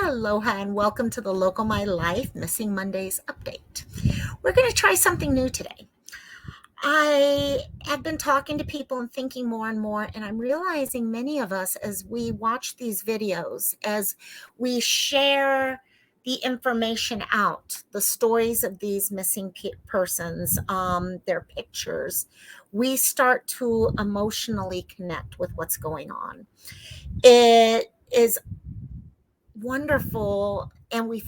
Aloha and welcome to the LokomaiLife Missing Mondays update. We're going to try something new today. I have been talking to people and thinking more and more, and I'm realizing many of us, as we watch these videos, as we share the information out, the stories of these missing persons, their pictures, we start to emotionally connect with what's going on. It is wonderful, and we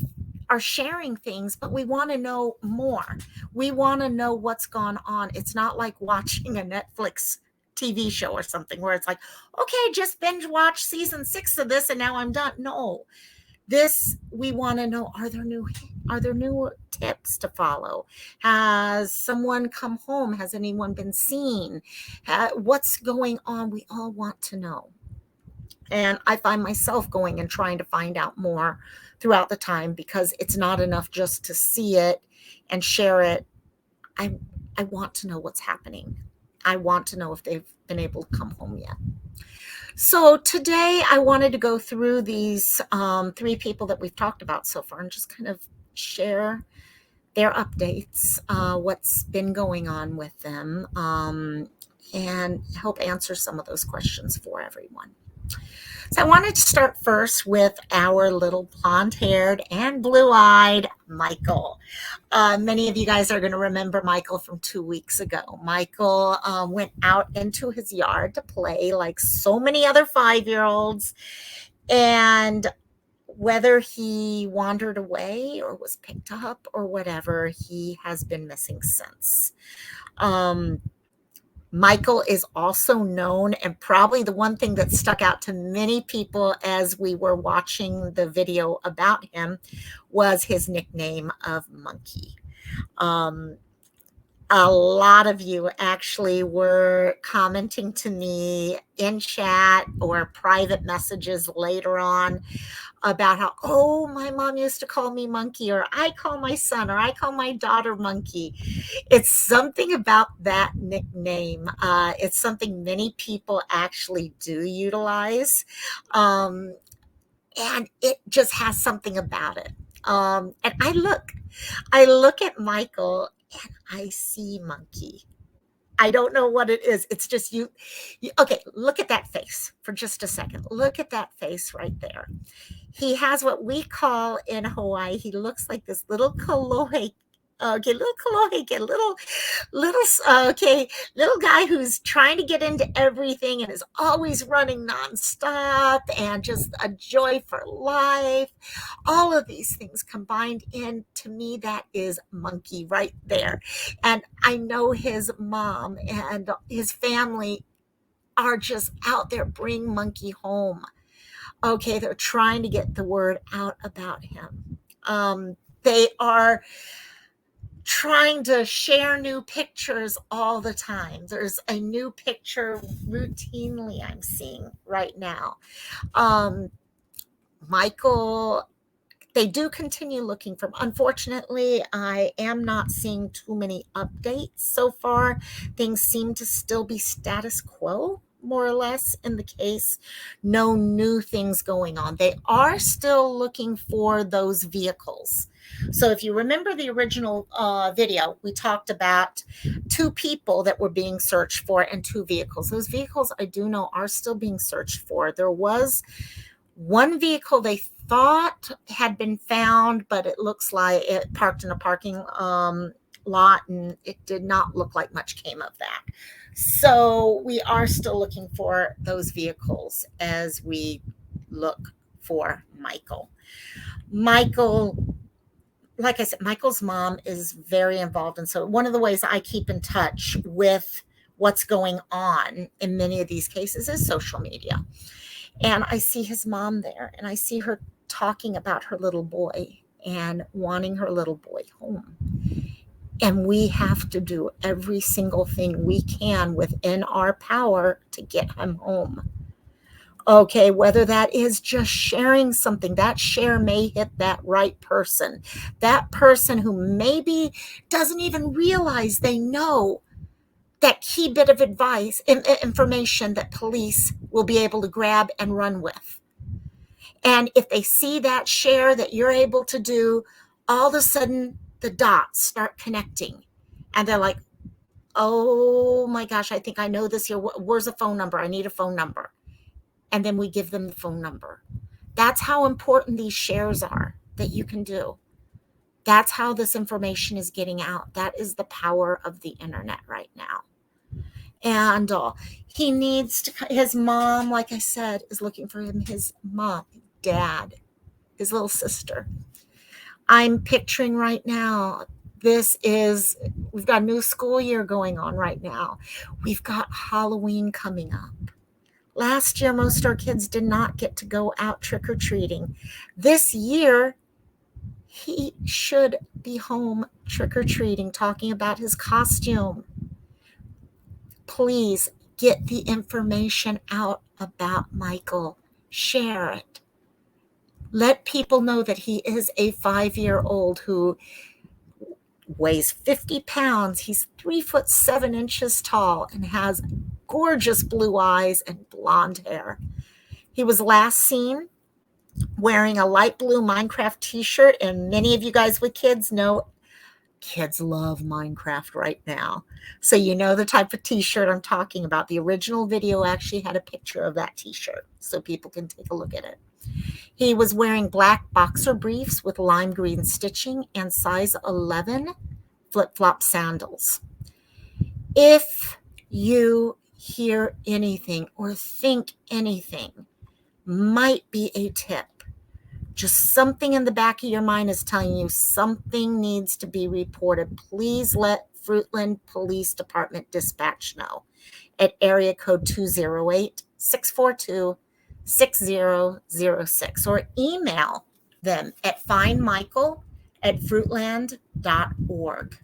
are sharing things, but we want to know more. We want to know what's gone on. It's not like watching a Netflix TV show or something where it's like, okay, just binge watch season 6 of this and now I'm done. No, this, we want to know, are there new tips to follow? Has someone come home? Has anyone been seen? What's going on? We all want to know. And I find myself going and trying to find out more throughout the time, because it's not enough just to see it and share it. I want to know what's happening. I want to know if they've been able to come home yet. So today I wanted to go through these 3 people that we've talked about so far and just kind of share their updates, what's been going on with them, and help answer some of those questions for everyone. So I wanted to start first with our little blonde-haired and blue-eyed Michael. Many of you guys are going to remember Michael from 2 weeks ago. Michael went out into his yard to play like so many other 5-year-olds, and whether he wandered away or was picked up or whatever, he has been missing since. Michael is also known, and probably the one thing that stuck out to many people as we were watching the video about him was his nickname of Monkey. A lot of you actually were commenting to me in chat or private messages later on about how, oh, my mom used to call me Monkey, or I call my son, or I call my daughter Monkey. It's something about that nickname. It's something many people actually do utilize. And it just has something about it. And I look at Michael and I see Monkey. I don't know what it is. It's just you. Okay, look at that face for just a second. Look at that face right there. He has what we call in Hawaii, he looks like this little kolohe. Okay, little kolohe, little guy who's trying to get into everything and is always running nonstop and just a joy for life. All of these things combined in, to me, that is Monkey right there. And I know his mom and his family are just out there, bring Monkey home. Okay, they're trying to get the word out about him. They are trying to share new pictures all the time. There's a new picture routinely I'm seeing right now. Michael, they do continue looking for him. Unfortunately, I am not seeing too many updates so far. Things seem to still be status quo, more or less, in the case. No new things going on. They are still looking for those vehicles. So if you remember the original video, we talked about 2 people that were being searched for and 2 vehicles. Those vehicles, I do know, are still being searched for. There was one vehicle they thought had been found, but it looks like it parked in a parking lot, and it did not look like much came of that. So we are still looking for those vehicles as we look for Michael. Like I said, Michael's mom is very involved. And so one of the ways I keep in touch with what's going on in many of these cases is social media. And I see his mom there, and I see her talking about her little boy and wanting her little boy home. And we have to do every single thing we can within our power to get him home. Okay, whether that is just sharing something, that share may hit that right person, that person who maybe doesn't even realize they know that key bit of advice, information that police will be able to grab and run with. And if they see that share that you're able to do, all of a sudden the dots start connecting. And they're like, oh my gosh, I think I know this here. Where's a phone number? I need a phone number. And then we give them the phone number. That's how important these shares are that you can do. That's how this information is getting out. That is the power of the internet right now. And he needs to, his mom, like I said, is looking for him. His mom, dad, his little sister. I'm picturing right now, we've got a new school year going on right now. We've got Halloween coming up. Last year, most of our kids did not get to go out trick-or-treating. This year, he should be home trick-or-treating, talking about his costume. Please get the information out about Michael. Share it. Let people know that he is a 5-year-old who weighs 50 pounds. He's 3'7" tall and has gorgeous blue eyes and blonde hair. He was last seen wearing a light blue Minecraft t-shirt, and many of you guys with kids know kids love Minecraft right now. So you know the type of t-shirt I'm talking about. The original video actually had a picture of that t-shirt so people can take a look at it. He was wearing black boxer briefs with lime green stitching and size 11 flip-flop sandals. If you hear anything or think anything might be a tip, just something in the back of your mind is telling you something needs to be reported, please let Fruitland Police Department Dispatch know at area code 208-642-6006 or email them at findmichael@fruitland.org.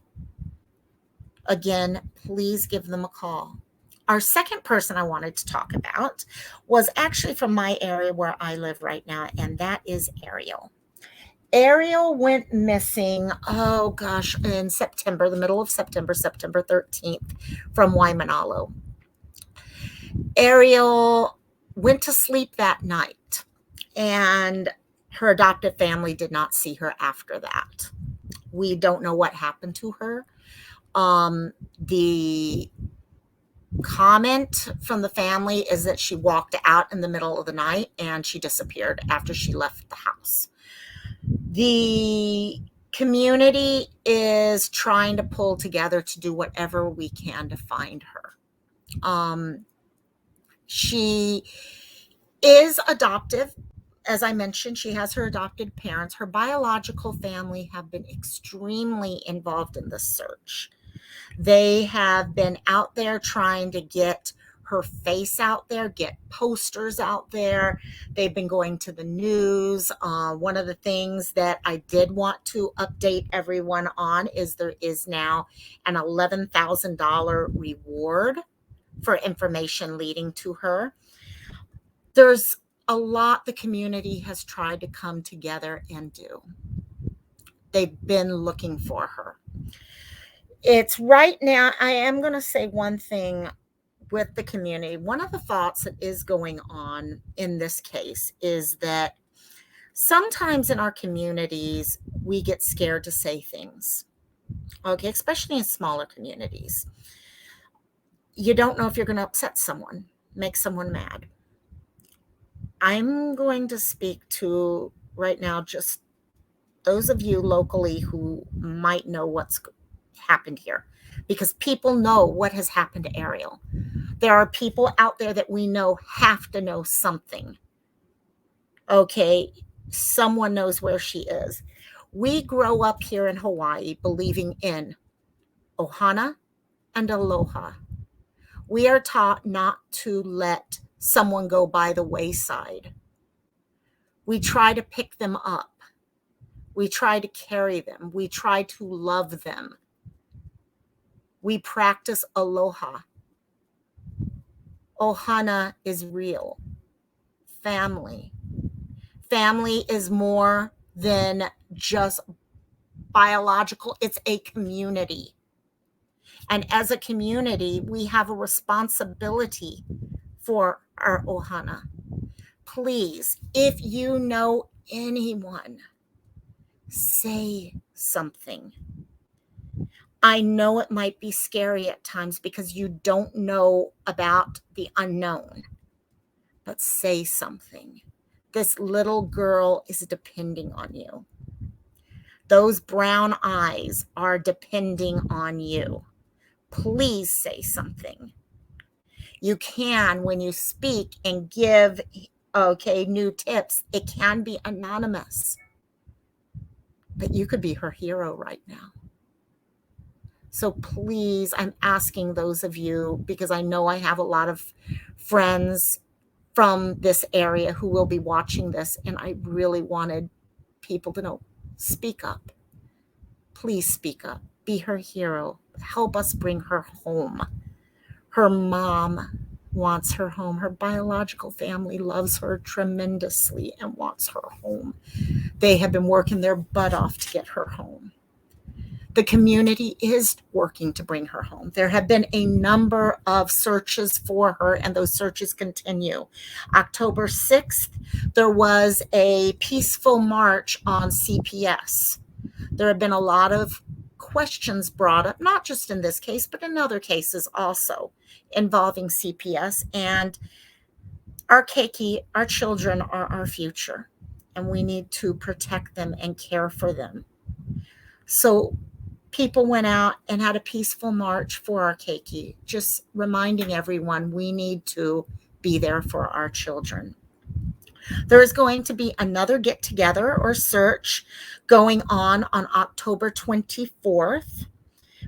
Again, please give them a call. Our second person I wanted to talk about was actually from my area where I live right now, and that is Ariel. Ariel went missing, oh gosh, in September, the middle of September, September 13th, from Waimanalo. Ariel went to sleep that night, and her adoptive family did not see her after that. We don't know what happened to her. The comment from the family is that she walked out in the middle of the night and she disappeared after she left the house. The community is trying to pull together to do whatever we can to find her. She is adoptive. As I mentioned, she has her adopted parents. Her biological family have been extremely involved in this search. They have been out there trying to get her face out there, get posters out there. They've been going to the news. One of the things that I did want to update everyone on is there is now an $11,000 reward for information leading to her. There's a lot the community has tried to come together and do. They've been looking for her. It's right now, I am going to say one thing with the community. One of the thoughts that is going on in this case is that sometimes in our communities, we get scared to say things, okay, especially in smaller communities. You don't know if you're going to upset someone, make someone mad. I'm going to speak to right now just those of you locally who might know what's happened here, because people know what has happened to Ariel. There are people out there that we know have to know something. Okay, someone knows where she is. We grow up here in Hawaii believing in ohana and aloha. We are taught not to let someone go by the wayside. We try to pick them up. We try to carry them. We try to love them. We practice aloha. Ohana is real. Family. Family is more than just biological. It's a community. And as a community, we have a responsibility for our ohana. Please, if you know anyone, say something. I know it might be scary at times because you don't know about the unknown, but say something. This little girl is depending on you. Those brown eyes are depending on you. Please say something. You can, when you speak and give, new tips, it can be anonymous, but you could be her hero right now. So please, I'm asking those of you, because I know I have a lot of friends from this area who will be watching this, and I really wanted people to know, speak up. Please speak up. Be her hero. Help us bring her home. Her mom wants her home. Her biological family loves her tremendously and wants her home. They have been working their butt off to get her home. The community is working to bring her home. There have been a number of searches for her, and those searches continue. October 6th, there was a peaceful march on CPS. There have been a lot of questions brought up, not just in this case, but in other cases also involving CPS. And our keiki, our children, are our future, and we need to protect them and care for them. So people went out and had a peaceful march for our keiki, just reminding everyone we need to be there for our children. There is going to be another get together or search going on October 24th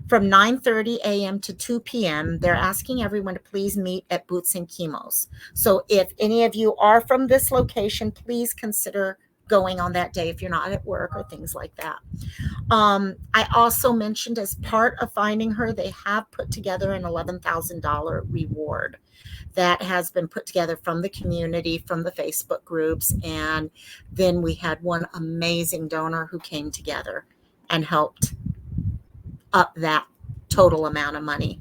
from 9:30 a.m. to 2 p.m. They're asking everyone to please meet at Boots and Chemos. So if any of you are from this location, please consider going on that day if you're not at work or things like that. I also mentioned, as part of finding her, they have put together an $11,000 reward that has been put together from the community, from the Facebook groups. And then we had one amazing donor who came together and helped up that total amount of money.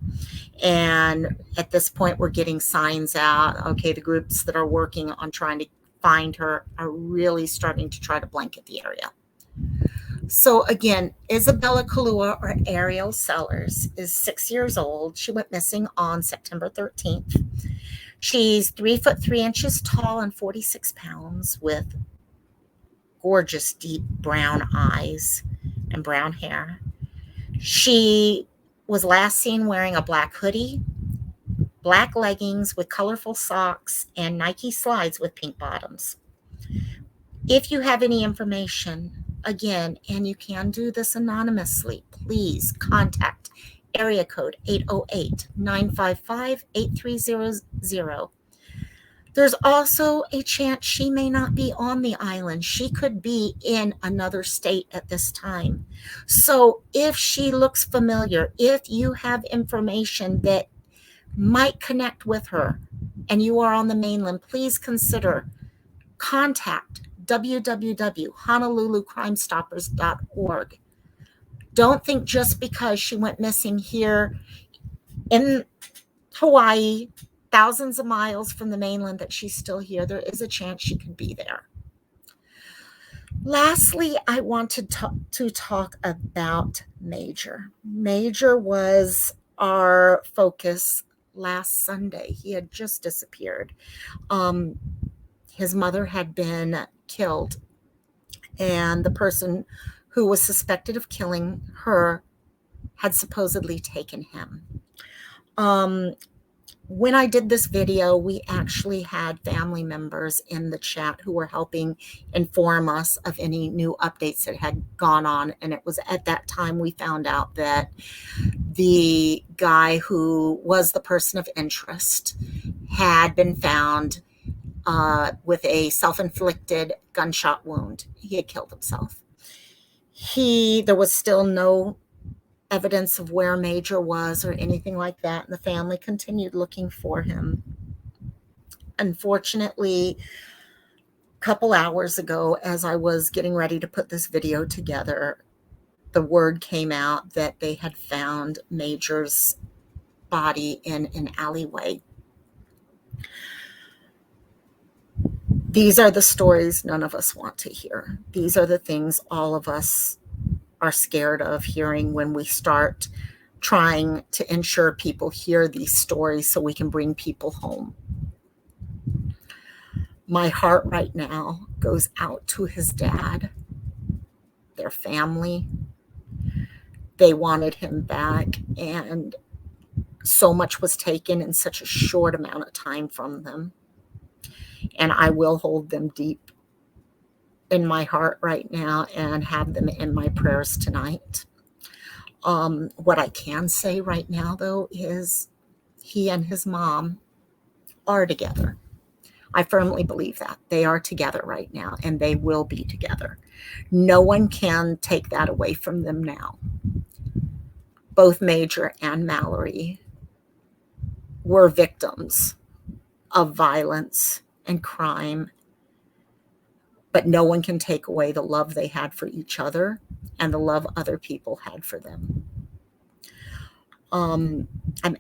And at this point, we're getting signs out. Okay, the groups that are working on trying to find her are really starting to try to blanket the area. So again, Isabella Kalua, or Ariel Sellers, is 6 years old. She went missing on September 13th. She's 3'3" tall and 46 pounds, with gorgeous deep brown eyes and brown hair. She was last seen wearing a black hoodie, black leggings with colorful socks, and Nike slides with pink bottoms. If you have any information, again, and you can do this anonymously, please contact area code 808-955-8300. There's also a chance she may not be on the island. She could be in another state at this time. So if she looks familiar, if you have information that might connect with her and you are on the mainland, please consider contact www.honolulucrimestoppers.org. Don't think just because she went missing here in Hawaii, thousands of miles from the mainland, that she's still here. There is a chance she could be there. Lastly, I wanted to talk about Major. Major was our focus last Sunday. He had just disappeared. His mother had been killed, and the person who was suspected of killing her had supposedly taken him. When I did this video, we actually had family members in the chat who were helping inform us of any new updates that had gone on. And it was at that time we found out that the guy who was the person of interest had been found with a self-inflicted gunshot wound. He had killed himself. There was still no evidence of where Major was or anything like that, and the family continued looking for him. Unfortunately, a couple hours ago, as I was getting ready to put this video together, the word came out that they had found Major's body in an alleyway. These are the stories none of us want to hear. These are the things all of us are scared of hearing when we start trying to ensure people hear these stories so we can bring people home. My heart right now goes out to his dad, their family. They wanted him back, and so much was taken in such a short amount of time from them. And I will hold them deep in my heart right now and have them in my prayers tonight. What I can say right now, though, is he and his mom are together. I firmly believe that. They are together right now, and they will be together. No one can take that away from them now. Both Major and Mallery were victims of violence and crime, but no one can take away the love they had for each other and the love other people had for them. I'm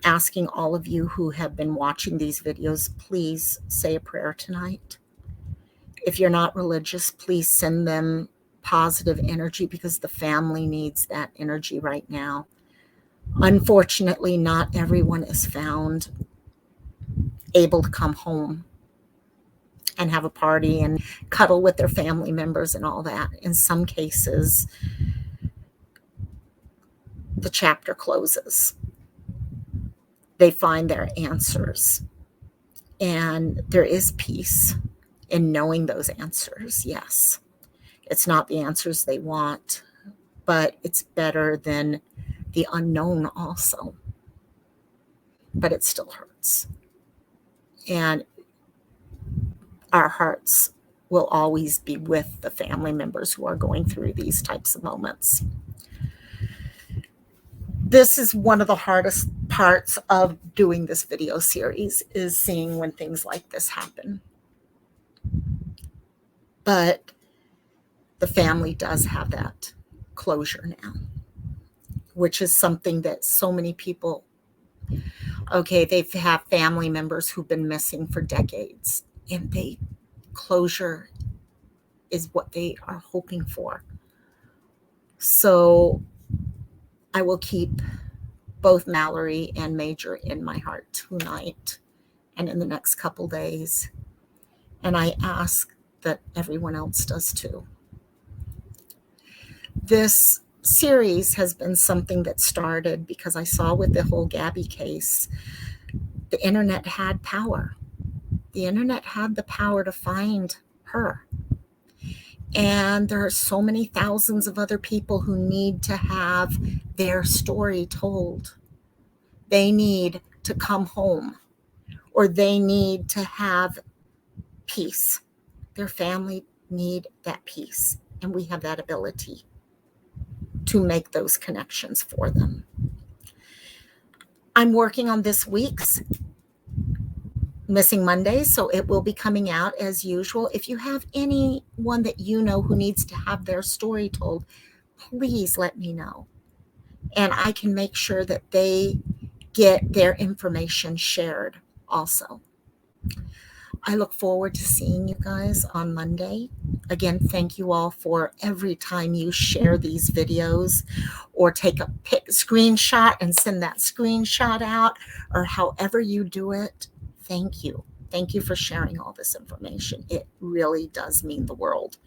asking all of you who have been watching these videos, please say a prayer tonight. If you're not religious, please send them positive energy, because the family needs that energy right now. Unfortunately, not everyone is found able to come home and have a party and cuddle with their family members and all that. In some cases, the chapter closes. They find their answers, and there is peace in knowing those answers. Yes, it's not the answers they want, but it's better than the unknown also. But it still hurts. And our hearts will always be with the family members who are going through these types of moments. This is one of the hardest parts of doing this video series, is seeing when things like this happen. But the family does have that closure now, which is something that so many people, okay, they have family members who've been missing for decades, and closure is what they are hoping for. So I will keep both Mallery and Major in my heart tonight and in the next couple days. And I ask that everyone else does too. This series has been something that started because I saw with the whole Gabby case, the internet had power. The internet had the power to find her. And there are so many thousands of other people who need to have their story told. They need to come home, or they need to have peace. Their family need that peace, and we have that ability to make those connections for them. I'm working on this week's Missing Mondays, so it will be coming out as usual. If you have anyone that you know who needs to have their story told, please let me know, and I can make sure that they get their information shared also. I look forward to seeing you guys on Monday. Again, thank you all for every time you share these videos or take a screenshot and send that screenshot out, or however you do it. Thank you. Thank you for sharing all this information. It really does mean the world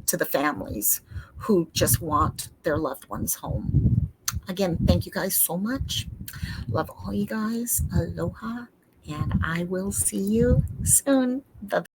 to the families who just want their loved ones home. Again, thank you guys so much. Love all you guys. Aloha. And I will see you soon. Bye-bye.